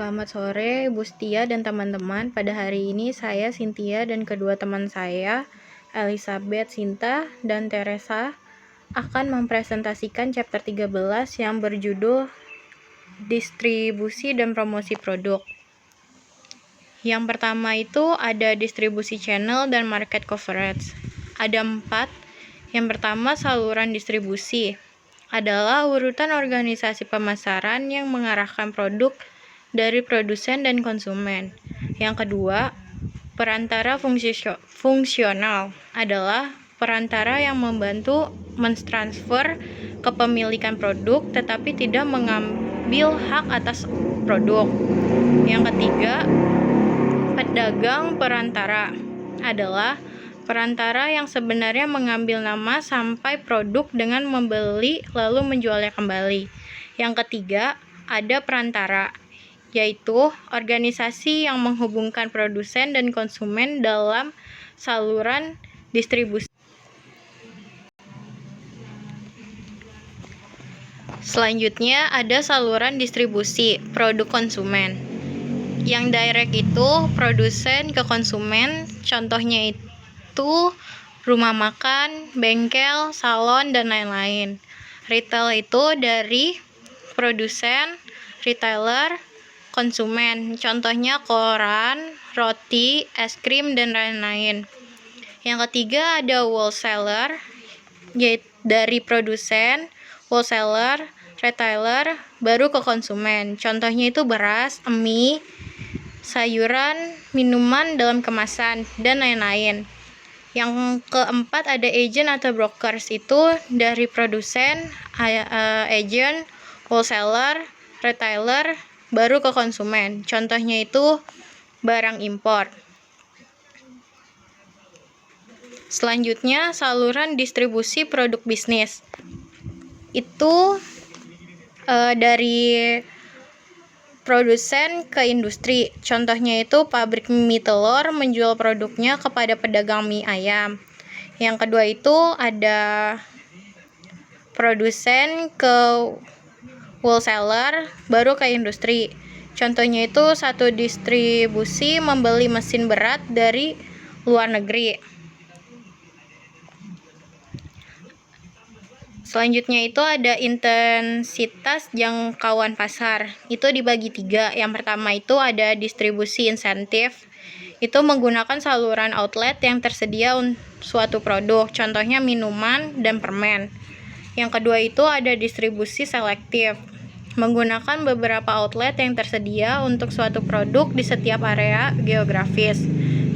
Selamat sore, Bu Setia dan teman-teman. Pada hari ini saya, Cynthia, dan kedua teman saya, Elizabeth, Sinta, dan Teresa, akan mempresentasikan chapter 13 yang berjudul Distribusi dan Promosi Produk. Yang pertama itu ada distribusi channel dan market coverage. Ada 4. Yang pertama, saluran distribusi. Adalah urutan organisasi pemasaran yang mengarahkan produk dari produsen dan konsumen. Yang kedua, perantara fungsional adalah perantara yang membantu mentransfer kepemilikan produk tetapi tidak mengambil hak atas produk. Yang ketiga, pedagang perantara adalah perantara yang sebenarnya mengambil nama sampai produk dengan membeli lalu menjualnya kembali. Yang ketiga, ada perantara, yaitu organisasi yang menghubungkan produsen dan konsumen dalam saluran distribusi. Selanjutnya ada saluran distribusi produk konsumen. Yang direct itu produsen ke konsumen, contohnya itu rumah makan, bengkel, salon, dan lain-lain. Retail itu dari produsen, retailer, konsumen, contohnya koran, roti, es krim, dan lain-lain. Yang ketiga ada wholesaler, yaitu dari produsen, wholesaler, retailer, baru ke konsumen, contohnya itu beras, mie, sayuran, minuman dalam kemasan, dan lain-lain. Yang keempat ada agent atau brokers, itu dari produsen, agent, wholesaler, retailer, baru ke konsumen, contohnya itu barang impor. Selanjutnya saluran distribusi produk bisnis, itu dari produsen ke industri, contohnya itu pabrik mie telur menjual produknya kepada pedagang mie ayam. Yang kedua itu ada produsen ke wholesaler, baru ke industri, contohnya itu satu distribusi membeli mesin berat dari luar negeri. Selanjutnya itu ada intensitas jangkauan pasar, itu dibagi 3. Yang pertama itu ada distribusi insentif, itu menggunakan saluran outlet yang tersedia suatu produk, contohnya minuman dan permen. Yang kedua itu ada distribusi selektif, menggunakan beberapa outlet yang tersedia untuk suatu produk di setiap area geografis,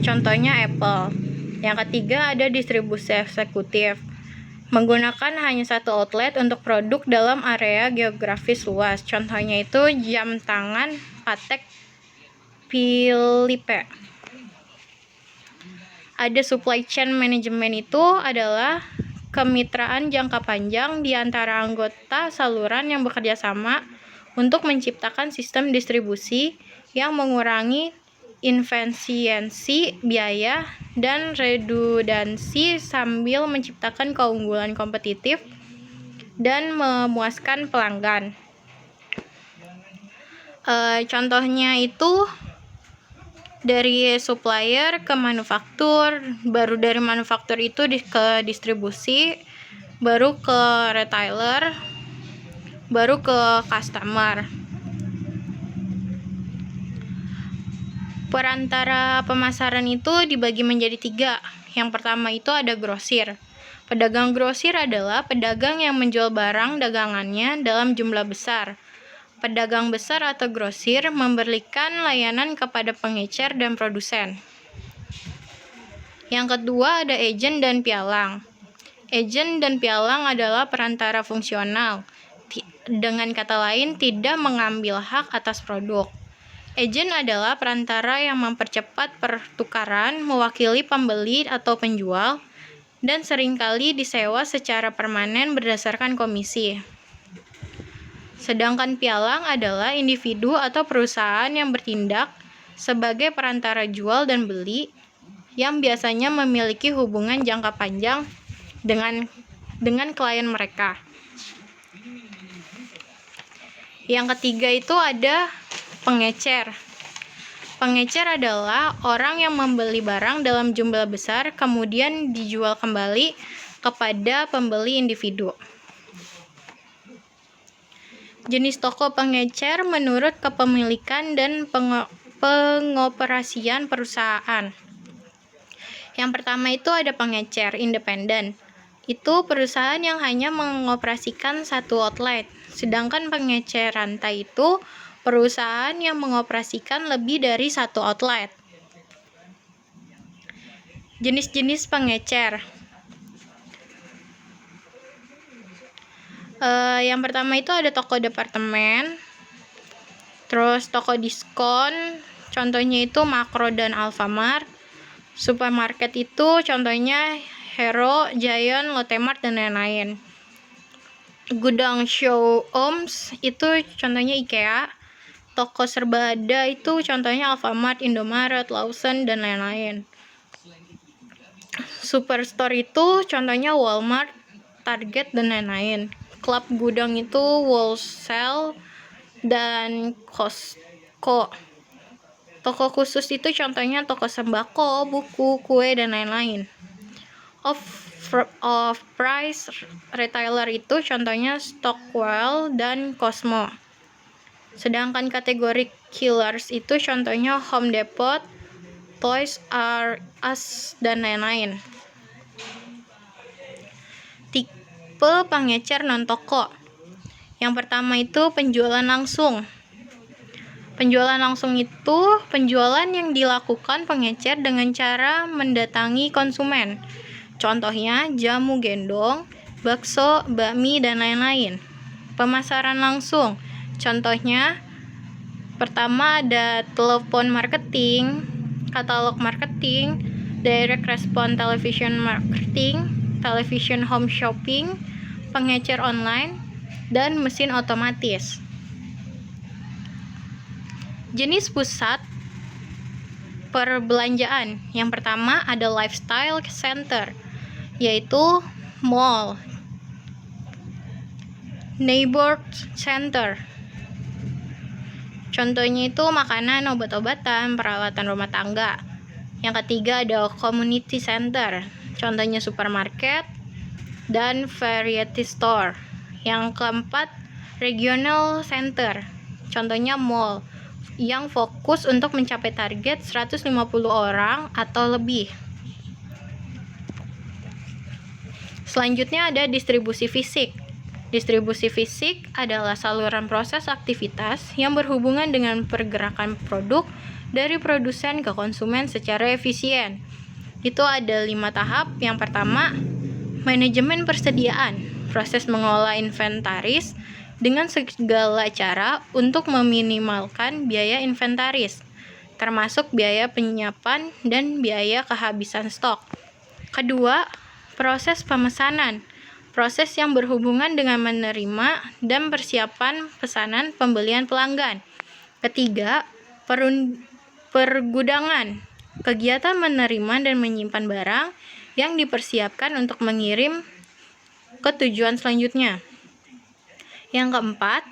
contohnya Apple. Yang ketiga ada distribusi eksekutif, menggunakan hanya satu outlet untuk produk dalam area geografis luas, contohnya itu jam tangan Patek Philippe. Ada supply chain management, itu adalah kemitraan jangka panjang di antara anggota saluran yang bekerja sama untuk menciptakan sistem distribusi yang mengurangi inefisiensi biaya dan redundansi sambil menciptakan keunggulan kompetitif dan memuaskan pelanggan. Contohnya itu dari supplier ke manufaktur, baru dari manufaktur itu ke distribusi, baru ke retailer, baru ke customer. Perantara pemasaran itu dibagi menjadi 3. Yang pertama itu ada grosir. Pedagang grosir adalah pedagang yang menjual barang dagangannya dalam jumlah besar. Pedagang besar atau grosir memberikan layanan kepada pengecer dan produsen. Yang kedua ada agen dan pialang. Agen dan pialang adalah perantara fungsional, dengan kata lain tidak mengambil hak atas produk. Agen adalah perantara yang mempercepat pertukaran, mewakili pembeli atau penjual, dan seringkali disewa secara permanen berdasarkan komisi. Sedangkan pialang adalah individu atau perusahaan yang bertindak sebagai perantara jual dan beli, yang biasanya memiliki hubungan jangka panjang dengan klien mereka. Yang ketiga itu ada Pengecer. Pengecer adalah orang yang membeli barang dalam jumlah besar kemudian dijual kembali kepada pembeli individu. Jenis toko pengecer menurut kepemilikan dan pengoperasian perusahaan. Yang pertama itu ada pengecer independen. Itu perusahaan yang hanya mengoperasikan satu outlet. Sedangkan pengecer rantai itu perusahaan yang mengoperasikan lebih dari satu outlet. Jenis-jenis pengecer. Yang pertama itu ada toko departemen, terus toko diskon, contohnya itu Makro dan Alfamart. Supermarket itu contohnya Hero, Giant, Lotte Mart, dan lain-lain. Gudang showrooms itu contohnya IKEA. Toko serba ada itu contohnya Alfamart, Indomaret, Lawson, dan lain-lain. Superstore itu contohnya Walmart, Target, dan lain-lain. Klub gudang itu Wholesale dan Costco. Toko khusus itu contohnya toko sembako, buku, kue, dan lain-lain. Off-price retailer itu contohnya Stockwell dan Cosmo. Sedangkan kategori killers itu contohnya Home Depot, Toys R Us, dan lain-lain. Tipe pengecer non-toko. Yang pertama itu penjualan langsung. Penjualan langsung itu penjualan yang dilakukan pengecer dengan cara mendatangi konsumen. Contohnya jamu gendong, bakso, bakmi, dan lain-lain. Pemasaran langsung. Contohnya pertama ada telepon marketing, katalog marketing, direct response television marketing, television home shopping, pengecer online, dan mesin otomatis. Jenis pusat perbelanjaan. Yang pertama ada lifestyle center, yaitu mall, neighborhood center. Contohnya itu makanan, obat-obatan, peralatan rumah tangga. Yang ketiga ada community center. Contohnya supermarket dan variety store. Yang keempat regional center. Contohnya mall yang fokus untuk mencapai target 150 orang atau lebih. Selanjutnya ada distribusi fisik. Distribusi fisik adalah saluran proses aktivitas yang berhubungan dengan pergerakan produk dari produsen ke konsumen secara efisien. Itu ada 5 tahap. Yang pertama, manajemen persediaan, proses mengolah inventaris dengan segala cara untuk meminimalkan biaya inventaris, termasuk biaya penyiapan dan biaya kehabisan stok. Kedua, proses pemesanan, proses yang berhubungan dengan menerima dan persiapan pesanan pembelian pelanggan. Ketiga, pergudangan, kegiatan menerima dan menyimpan barang yang dipersiapkan untuk mengirim ke tujuan selanjutnya. Yang keempat,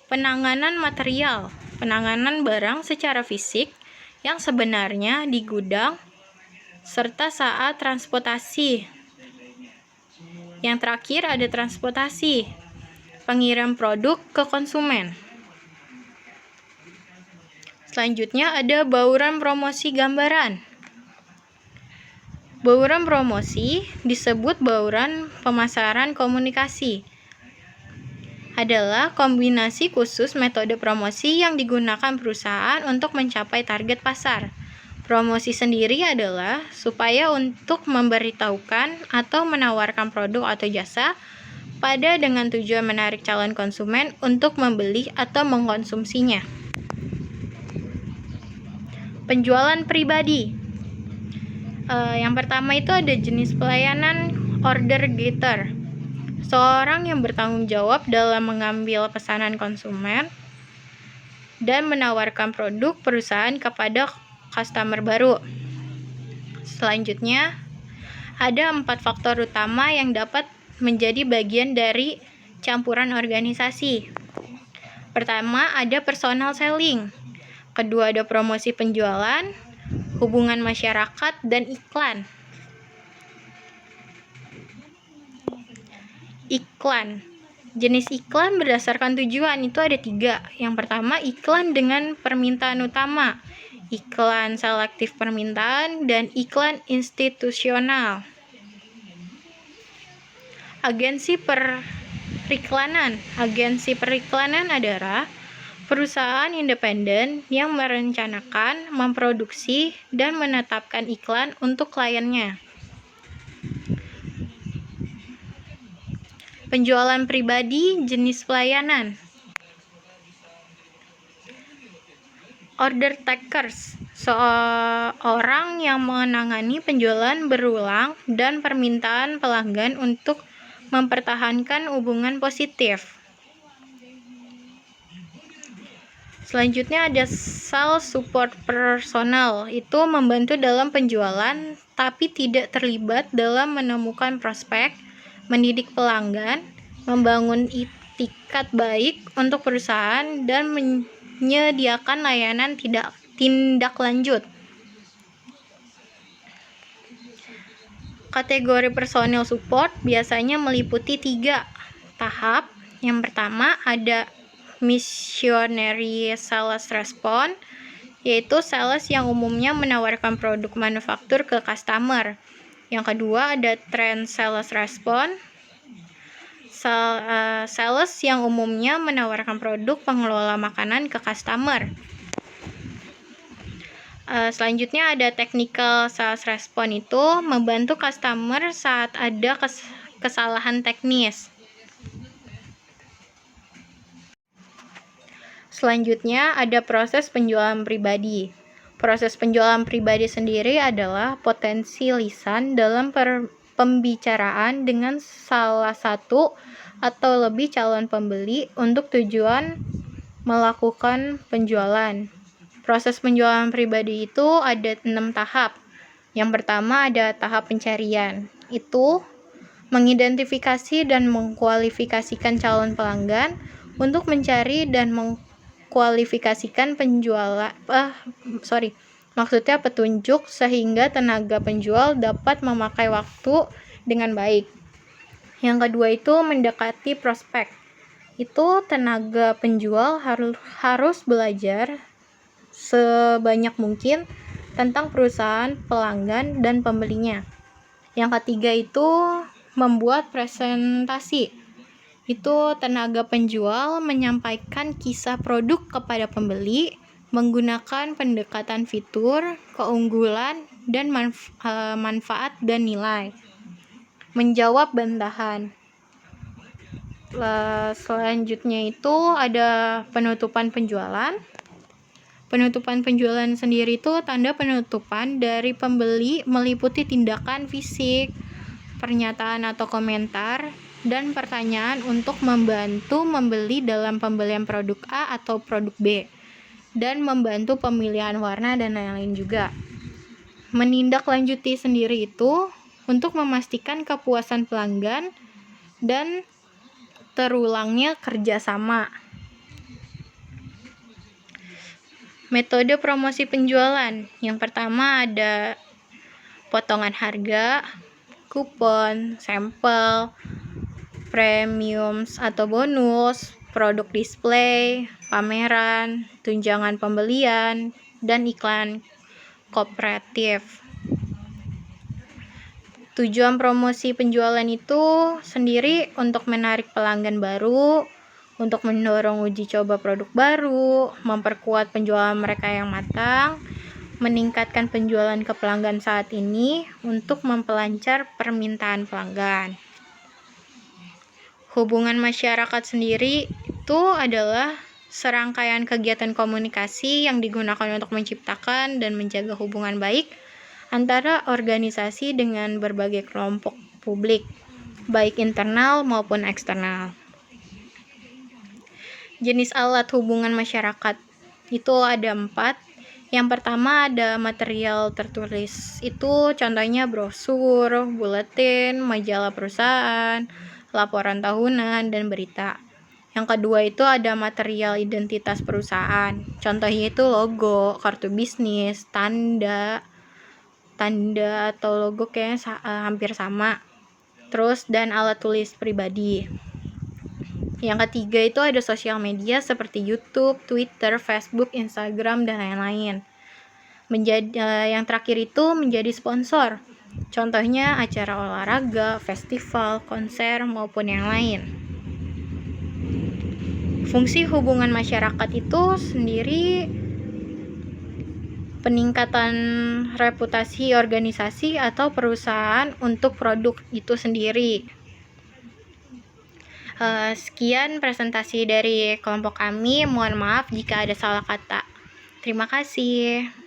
penanganan material, penanganan barang secara fisik yang sebenarnya di gudang serta saat transportasi. Yang terakhir ada transportasi, pengirim produk ke konsumen. Selanjutnya ada bauran promosi gambaran. Bauran promosi disebut bauran pemasaran komunikasi. Adalah kombinasi khusus metode promosi yang digunakan perusahaan untuk mencapai target pasar. Promosi sendiri adalah supaya untuk memberitahukan atau menawarkan produk atau jasa pada dengan tujuan menarik calon konsumen untuk membeli atau mengkonsumsinya. Penjualan pribadi. Yang pertama itu ada jenis pelayanan order getter. Seorang yang bertanggung jawab dalam mengambil pesanan konsumen dan menawarkan produk perusahaan kepada customer baru. Selanjutnya, ada 4 faktor utama yang dapat menjadi bagian dari campuran organisasi. Pertama, ada personal selling. Kedua, ada promosi penjualan, hubungan masyarakat, dan iklan. Iklan. Jenis iklan berdasarkan tujuan itu ada 3. Yang pertama, iklan dengan permintaan utama, iklan selektif permintaan, dan iklan institusional. Agensi periklanan. Agensi periklanan adalah perusahaan independen yang merencanakan, memproduksi, dan menetapkan iklan untuk kliennya. Penjualan pribadi, jenis pelayanan. Order takers, seorang yang menangani penjualan berulang dan permintaan pelanggan untuk mempertahankan hubungan positif. Selanjutnya ada sales support personal, itu membantu dalam penjualan tapi tidak terlibat dalam menemukan prospek, mendidik pelanggan, membangun itikat baik untuk perusahaan, dan menyediakan layanan tindak lanjut. Kategori personal support biasanya meliputi 3 tahap. Yang pertama ada missionary sales response, yaitu sales yang umumnya menawarkan produk manufaktur ke customer. Yang kedua ada trend sales response, sales yang umumnya menawarkan produk pengelola makanan ke customer. Selanjutnya ada technical sales response, itu membantu customer saat ada kesalahan teknis. Selanjutnya ada proses penjualan pribadi. Proses penjualan pribadi sendiri adalah potensi lisan dalam pembicaraan dengan salah satu atau lebih calon pembeli untuk tujuan melakukan penjualan. Proses penjualan pribadi itu ada 6 tahap. Yang pertama ada tahap pencarian. Itu mengidentifikasi dan mengkualifikasikan calon pelanggan untuk mencari dan mengkualifikasikan maksudnya petunjuk sehingga tenaga penjual dapat memakai waktu dengan baik. Yang kedua itu mendekati prospek. Itu tenaga penjual harus belajar sebanyak mungkin tentang perusahaan, pelanggan, dan pembelinya. Yang ketiga itu membuat presentasi. Itu tenaga penjual menyampaikan kisah produk kepada pembeli menggunakan pendekatan fitur, keunggulan, dan manfaat dan nilai. Menjawab bantahan. Selanjutnya itu ada penutupan penjualan. Penutupan penjualan sendiri itu tanda penutupan dari pembeli meliputi tindakan fisik, pernyataan atau komentar, dan pertanyaan untuk membantu membeli dalam pembelian produk A atau produk B, dan membantu pemilihan warna dan lain-lain juga. Menindaklanjuti sendiri itu untuk memastikan kepuasan pelanggan dan terulangnya kerjasama. Metode promosi penjualan. Yang pertama ada potongan harga, kupon, sampel, premiums atau bonus, produk display, pameran, tunjangan pembelian, dan iklan kooperatif. Tujuan promosi penjualan itu sendiri untuk menarik pelanggan baru, untuk mendorong uji coba produk baru, memperkuat penjualan mereka yang matang, meningkatkan penjualan ke pelanggan saat ini, untuk memperlancar permintaan pelanggan. Hubungan masyarakat sendiri itu adalah serangkaian kegiatan komunikasi yang digunakan untuk menciptakan dan menjaga hubungan baik antara organisasi dengan berbagai kelompok publik, baik internal maupun eksternal. Jenis alat hubungan masyarakat itu ada 4. Yang pertama ada material tertulis. Itu contohnya brosur, buletin, majalah perusahaan, laporan tahunan, dan berita. Yang kedua itu ada material identitas perusahaan. Contohnya itu logo, kartu bisnis, tanda atau logo kayaknya hampir sama. Terus dan alat tulis pribadi. Yang ketiga itu ada sosial media seperti YouTube, Twitter, Facebook, Instagram, dan lain-lain. Yang terakhir itu menjadi sponsor. Contohnya acara olahraga, festival, konser, maupun yang lain. Fungsi hubungan masyarakat itu sendiri peningkatan reputasi organisasi atau perusahaan untuk produk itu sendiri. Sekian presentasi dari kelompok kami. Mohon maaf jika ada salah kata. Terima kasih.